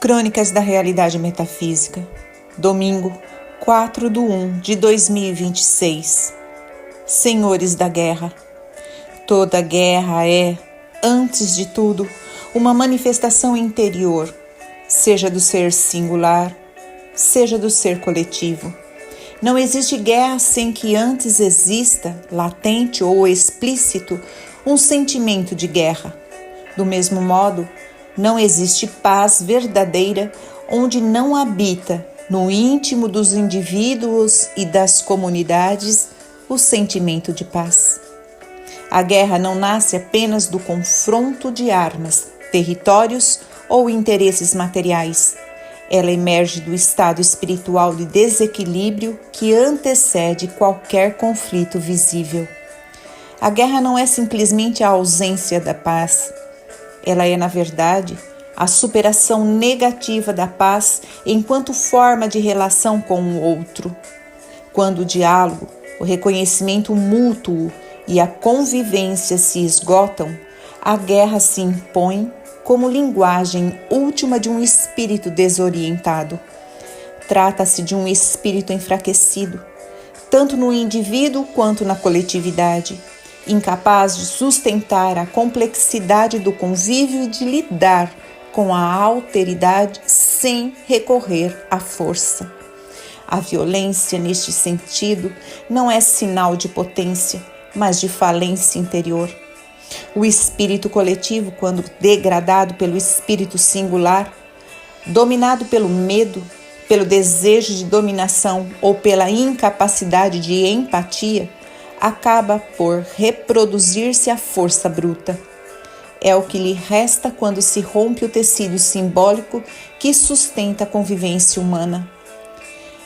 Crônicas da Realidade Metafísica, domingo, 4/1/2026. Senhores da Guerra. Toda guerra é, antes de tudo, uma manifestação interior, seja do ser singular, seja do ser coletivo. Não existe guerra sem que antes exista, latente ou explícito, um sentimento de guerra. Do mesmo modo, não existe paz verdadeira onde não habita, no íntimo dos indivíduos e das comunidades, o sentimento de paz. A guerra não nasce apenas do confronto de armas, territórios ou interesses materiais. Ela emerge do estado espiritual de desequilíbrio que antecede qualquer conflito visível. A guerra não é simplesmente a ausência da paz. Ela é, na verdade, a superação negativa da paz enquanto forma de relação com o outro. Quando o diálogo, o reconhecimento mútuo e a convivência se esgotam, a guerra se impõe como linguagem última de um espírito desorientado. Trata-se de um espírito enfraquecido, tanto no indivíduo quanto na coletividade, incapaz de sustentar a complexidade do convívio e de lidar com a alteridade sem recorrer à força. A violência, neste sentido, não é sinal de potência, mas de falência interior. O espírito coletivo, quando degradado pelo espírito singular, dominado pelo medo, pelo desejo de dominação ou pela incapacidade de empatia, acaba por reproduzir-se a força bruta. É o que lhe resta quando se rompe o tecido simbólico que sustenta a convivência humana.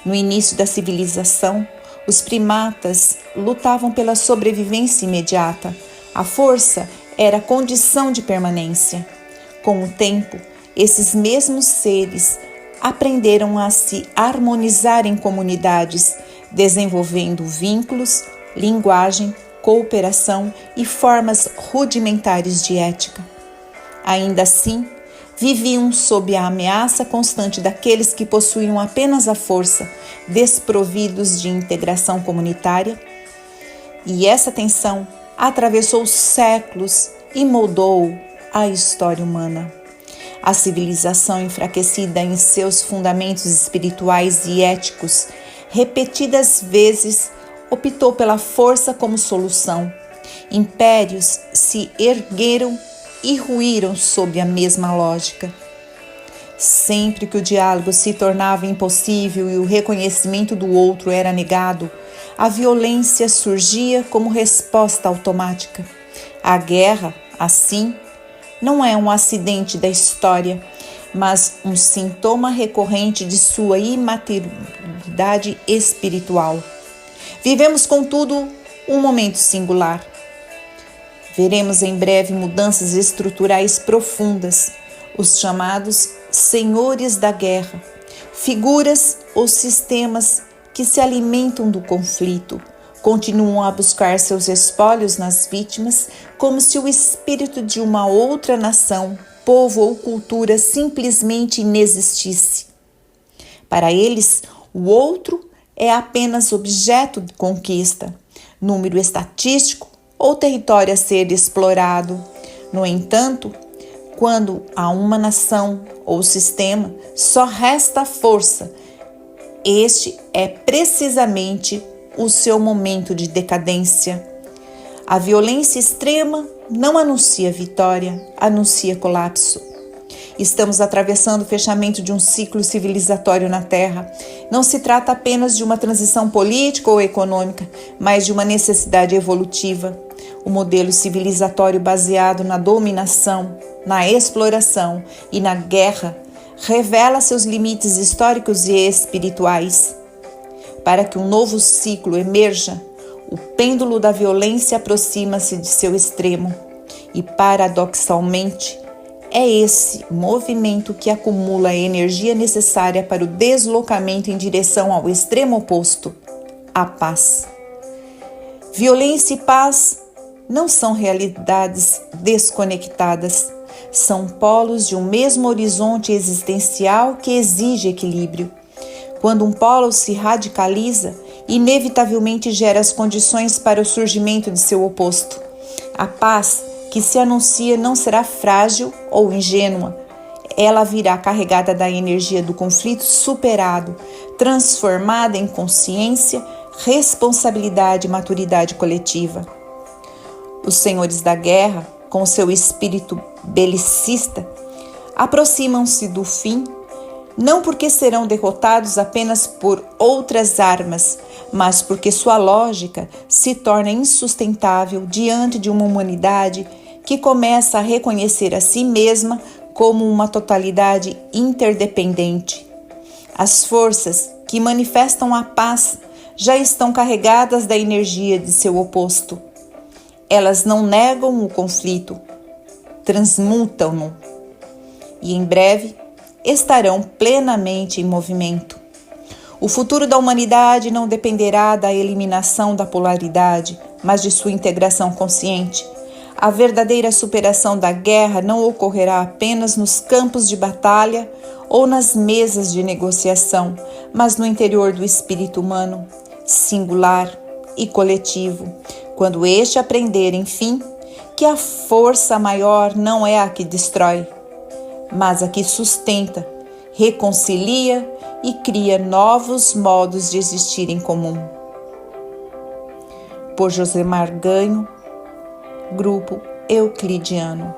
No início da civilização, os primatas lutavam pela sobrevivência imediata. A força era condição de permanência. Com o tempo, esses mesmos seres aprenderam a se harmonizar em comunidades, desenvolvendo vínculos, linguagem, cooperação e formas rudimentares de ética. Ainda assim, viviam sob a ameaça constante daqueles que possuíam apenas a força, desprovidos de integração comunitária. E essa tensão atravessou séculos e moldou a história humana. A civilização, enfraquecida em seus fundamentos espirituais e éticos, repetidas vezes optou pela força como solução. Impérios se ergueram e ruíram sob a mesma lógica. Sempre que o diálogo se tornava impossível e o reconhecimento do outro era negado, a violência surgia como resposta automática. A guerra, assim, não é um acidente da história, mas um sintoma recorrente de sua imaturidade espiritual. Vivemos, contudo, um momento singular. Veremos em breve mudanças estruturais profundas, os chamados senhores da guerra, figuras ou sistemas que se alimentam do conflito, continuam a buscar seus espólios nas vítimas como se o espírito de uma outra nação, povo ou cultura simplesmente inexistisse. Para eles, o outro é apenas objeto de conquista, número estatístico ou território a ser explorado. No entanto, quando a uma nação ou sistema só resta a força, este é precisamente o seu momento de decadência. A violência extrema não anuncia vitória, anuncia colapso. Estamos atravessando o fechamento de um ciclo civilizatório na Terra. Não se trata apenas de uma transição política ou econômica, mas de uma necessidade evolutiva. O modelo civilizatório baseado na dominação, na exploração e na guerra revela seus limites históricos e espirituais. Para que um novo ciclo emerja, o pêndulo da violência aproxima-se de seu extremo e, paradoxalmente, é esse movimento que acumula a energia necessária para o deslocamento em direção ao extremo oposto, a paz. Violência e paz não são realidades desconectadas, são polos de um mesmo horizonte existencial que exige equilíbrio. Quando um polo se radicaliza, inevitavelmente gera as condições para o surgimento de seu oposto. A paz que se anuncia não será frágil ou ingênua. Ela virá carregada da energia do conflito superado, transformada em consciência, responsabilidade e maturidade coletiva. Os senhores da guerra, com seu espírito belicista, aproximam-se do fim, não porque serão derrotados apenas por outras armas, mas porque sua lógica se torna insustentável diante de uma humanidade que começa a reconhecer a si mesma como uma totalidade interdependente. As forças que manifestam a paz já estão carregadas da energia de seu oposto. Elas não negam o conflito, transmutam-no e em breve estarão plenamente em movimento. O futuro da humanidade não dependerá da eliminação da polaridade, mas de sua integração consciente. A verdadeira superação da guerra não ocorrerá apenas nos campos de batalha ou nas mesas de negociação, mas no interior do espírito humano, singular e coletivo, quando este aprender, enfim, que a força maior não é a que destrói, mas a que sustenta, reconcilia e cria novos modos de existir em comum. Por Josemar Ganho, Grupo Euclidiano.